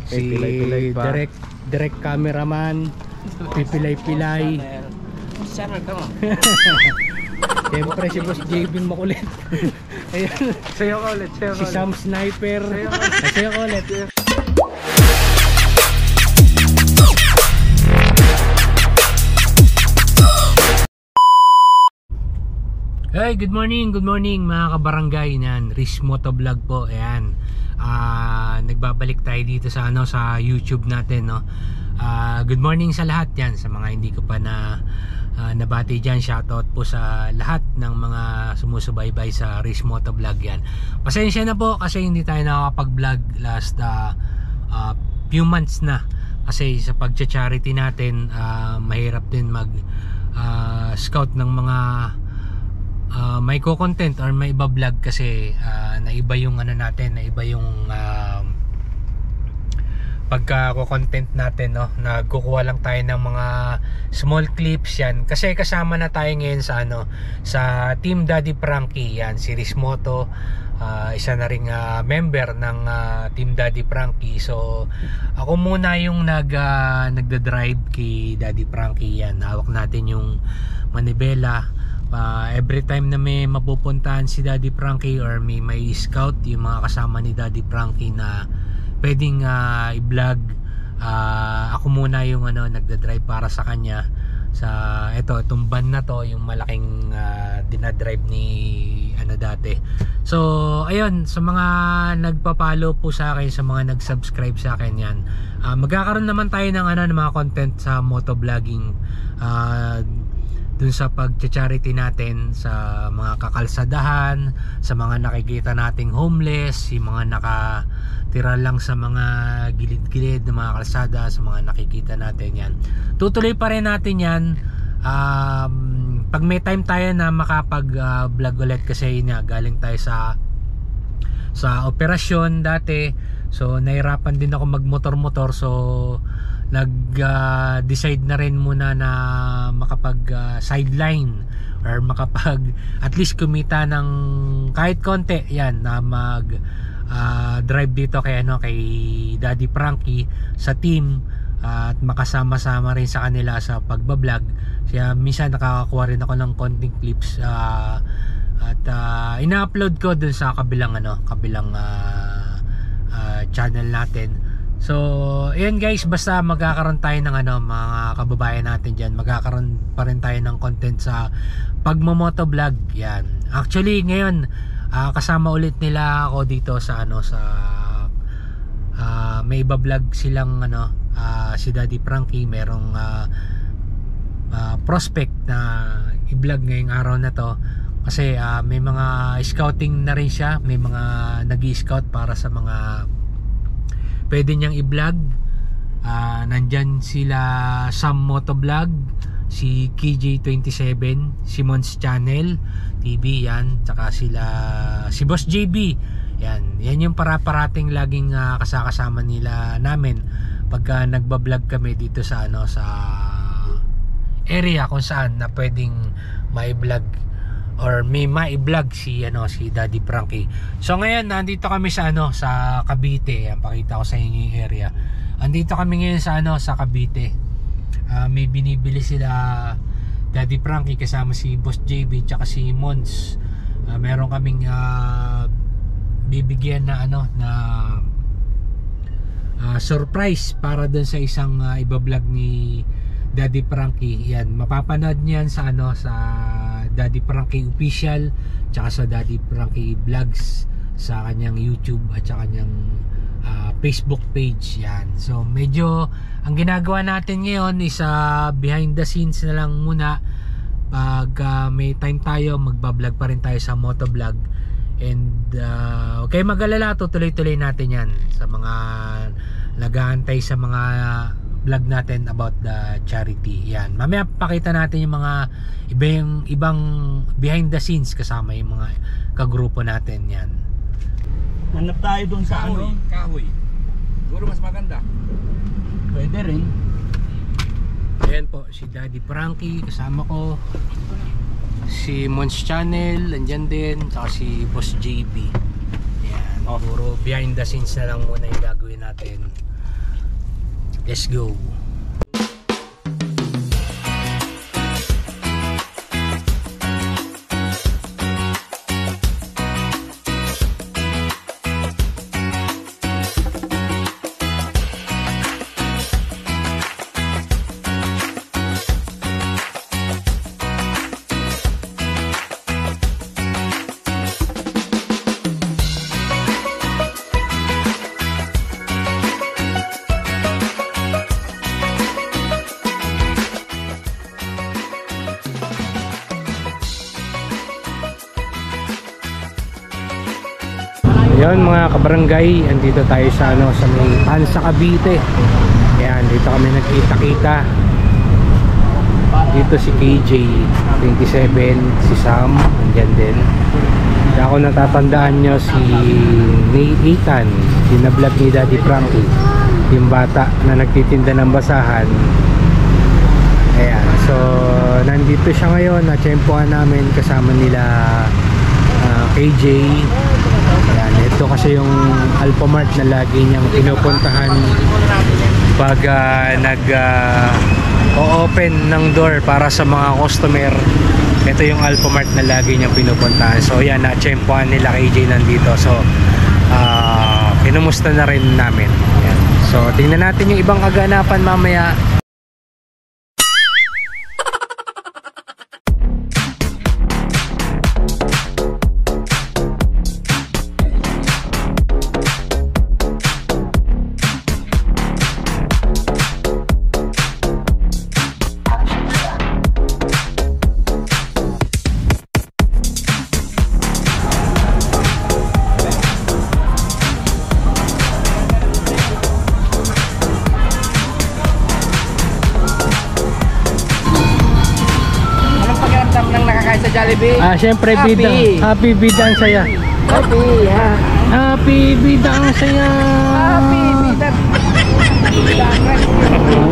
Si pilay-pilay pa. direct cameraman, pipilay-pilay. Channel ka mo. Siyempre si Boss JB makulit. Ayan. Sayo ka ulit, sayo Si Sam Sniper. Sayo ka ulit. Hey, good morning mga kabarangay. Yan, Riz Motovlog po. Ayan. Nagbabalik tayo dito sa sa YouTube natin, no. Good morning sa lahat yan, sa mga hindi ko pa na nabati diyan. Shoutout po sa lahat ng mga sumusubaybay sa Riz Motovlog yan. Pasensya na po kasi hindi tayo nakakapag-vlog last few months na. Kasi sa pagcha-charity natin, mahirap din mag scout ng mga may co-content or may iba vlog kasi naiba yung natin, naiba yung pagka-content natin, no. Nagkukuha lang tayo ng mga small clips yan kasi kasama na tayo ngayon sa sa Team Daddy Frankie yan, si Riz Moto. Isa na ring member ng Team Daddy Frankie. So ako muna yung nagda-drive kay Daddy Frankie yan. Hawak natin yung manibela. Every time na may mapupuntahan si Daddy Frankie or may scout, yung mga kasama ni Daddy Frankie na pwedeng i-vlog, ako muna yung nagda-drive para sa kanya. Sa itong van na to, yung malaking dinadrive ni dati. So ayun, sa mga nagpa-follow po sa akin, sa mga nag-subscribe sa akin yan, magkakaroon naman tayo ng ng mga content sa motovlogging, dun sa pag-charity natin sa mga kakalsadahan, sa mga nakikita nating homeless, yung mga nakatira lang sa mga gilid-gilid ng mga kalsada, sa mga nakikita natin yan. Tutuloy pa rin natin yan pag may time tayo na makapag-vlog ulit kasi yun galing tayo sa operasyon dati. So nahirapan din ako magmotor-motor, so nag-decide na rin muna na makapag sideline or makapag at least kumita ng kahit konti yan, na mag drive dito kay kay Daddy Frankie sa team, at makasama-sama rin sa kanila sa pagbablog. Kaya minsan nakakakuha rin ako ng konting clips at ina-upload ko dun sa kabilang channel natin. So ayan guys, basta magkakaroon tayo ng mga kababayan natin dyan, magkakaroon pa rin tayo ng content sa pagmamotovlog yan. Actually ngayon kasama ulit nila ako dito sa may iba vlog silang si Daddy Frankie, merong prospect na i-vlog ngayong araw na to kasi may mga scouting na rin siya, may mga nag-i-scout para sa mga pwede niyang i-vlog. Nandyan sila Sam Motovlog, si KJ27, Simon's Channel TV yan, tsaka si Boss JB yan yung parating laging kasama nila namin pagka nagbablog kami dito sa sa area kung saan na pwedeng mai-vlog or may mai-vlog si Daddy Frankie. So ngayon nandito kami sa sa Cavite. Ayan, pakita ko sa inyo yung area. Andito kami ngayon sa Cavite. May binibili sila Daddy Frankie kasama si Boss JB tsaka si Mons. Meron kaming bibigyan na surprise para dun sa isang iba-vlog ni Daddy Frankie. Yan, mapapanood niyan sa sa Daddy Frankie Official tsaka sa Daddy Frankie Vlogs sa kanyang YouTube at sa kanyang Facebook page yan. So medyo ang ginagawa natin ngayon is behind the scenes na lang muna. Pag may time tayo, magbablog pa rin tayo sa motovlog. And okay, mag-alala, tutuloy-tuloy natin yan sa mga nag-aantay sa mga vlog natin about the charity. Yan, mamaya pakita natin yung mga ibang behind the scenes kasama yung mga kagrupo natin yan. Hanap tayo dun sa kahoy. Siguro mas maganda. Pwede rin. Ayan po, si Daddy Frankie kasama ko, si Mons Channel andyan din, saka si Boss JB. Ayan, puro behind the scenes na lang muna yung gagawin natin. Let's go. Ayun mga kabarangay, andito tayo sa sa may Tansa, Cavite. Ayan, dito kami nagkita-kita. Dito si KJ 27, si Sam andyan din. Kaya ako natatandaan nyo si Ethan, binablog ni Daddy Frankie, yung bata na nagtitinda ng basahan. Ayan, so nandito siya ngayon, natsyempohan namin kasama nila KJ. Ayan, ito kasi yung Alphamart na lagi niyang pinupuntahan pag o-open ng door para sa mga customer. Ito yung Alphamart na lagi niyang pinupuntahan. So yan, na-tsempohan nila KJ nandito. So pinumusta na rin namin. Ayan. So tingnan natin yung ibang kaganapan mamaya. Jollibee. Syempre Happy. Happy bida ang saya. Happy, ha? Happy bida ang saya. Happy, bida.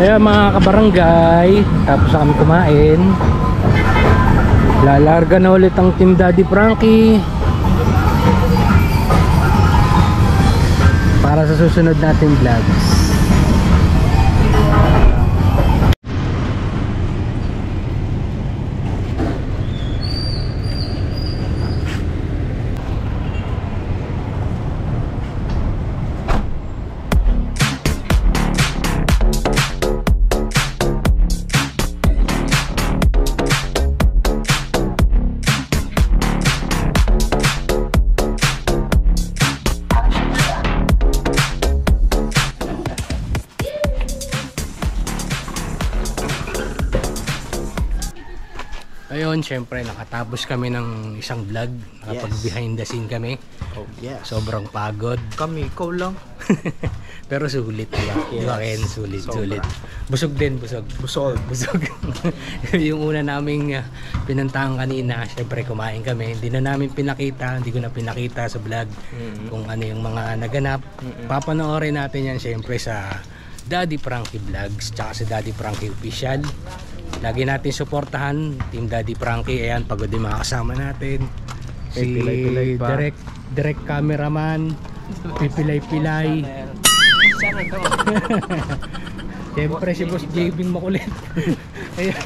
Ayan mga kabarangay, tapos na kami kumain. Lalarga na ulit ang Team Daddy Frankie para sa susunod nating vlogs. Ayun, syempre nakatapos kami ng isang vlog. Nakapag behind the scene kami. Oh, yes. Sobrang pagod. Kami, ikaw lang. Pero sulit, diba? Yes. Diba Ken? Sulit, Sobra. sulit. Busog din, busog. Busog. Yung una naming pinuntahan kanina, syempre kumain kami. Hindi na namin pinakita, hindi ko na pinakita sa vlog kung ano yung mga naganap. Papanoorin natin yan syempre sa Daddy Frankie Vlogs tsaka sa Daddy Frankie Official. Lagi natin suportahan Team Daddy Frankie. Ayan, pagod din mga kasama natin. Si Pilay-pilay pa. direct cameraman, pipilay-pilay. Siyempre si Boss JB makulit. Ayan.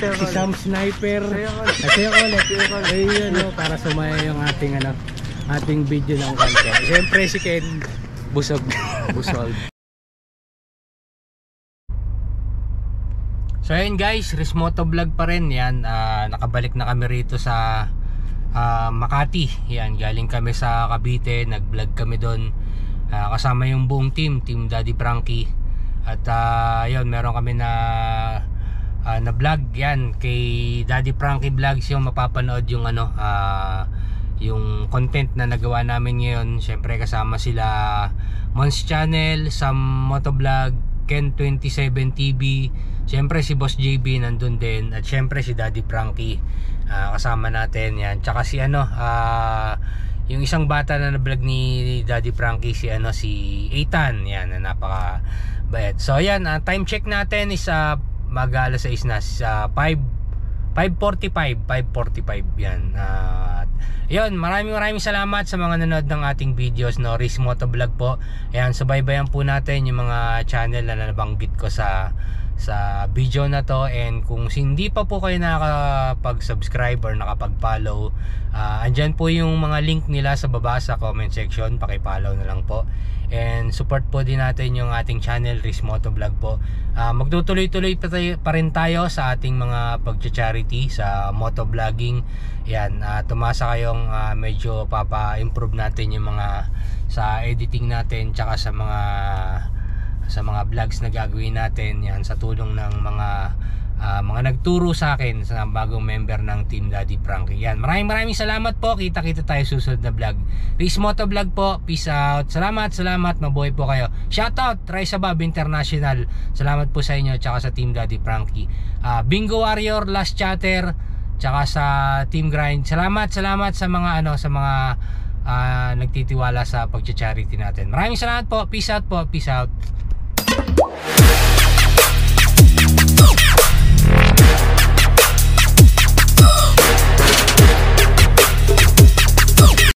Si Sam Sniper. Kasi ulit. Ayun, no, para sumaya yung ating video ng content. Siyempre si Ken busog. So ayun guys, Rismoto Vlog pa rin. Yan, nakabalik na kami rito sa Makati. Yan, galing kami sa Cavite, nag-vlog kami doon. Kasama yung buong team Daddy Frankie. At yun, meron kami na vlog yan kay Daddy Frankie Vlogs, yung mapapanood yung yung content na nagawa namin ngayon. Syempre kasama sila Mons Channel, Sam Motovlog, Ken 27 TV, syempre si Boss JB nandun din, at syempre si Daddy Frankie kasama natin yan. Tsaka si yung isang bata na na-vlog ni Daddy Frankie, si Ethan, yan, na napaka bait. So ayan, time check natin is mag-alas 6 na, 5:45 yan. Yun, maraming salamat sa mga nanood ng ating videos, no? Riz Motovlog po. Ayan, subaybayan po natin yung mga channel na nabanggit ko sa video na to. And kung hindi pa po kayo nakapag-subscribe or nakapag-follow, andyan po yung mga link nila sa baba sa comment section. Paki-follow na lang po. And support po din natin yung ating channel, Riz Motovlog po. Magtutuloy-tuloy pa rin tayo sa ating mga pag-charity sa motovlogging. Yan, tumasa kayong medyo papa-improve natin yung mga sa editing natin, tsaka sa mga vlogs na gagawin natin. Yan, sa tulong ng mga nagturo sa akin sa bagong member ng Team Daddy Frankie. Yan, maraming salamat po. Kita-kita tayo susunod na vlog. Riz Motovlog po. Peace out. Salamat. Mabuhay po kayo. Shoutout Rise Above International. Salamat po sa inyo tsaka sa Team Daddy Frankie. Bingo Warrior, Last Chatter, tsaka sa Team Grind. Salamat sa mga nagtitiwala sa pag-charity natin. Maraming salamat po. Peace out po. Peace out.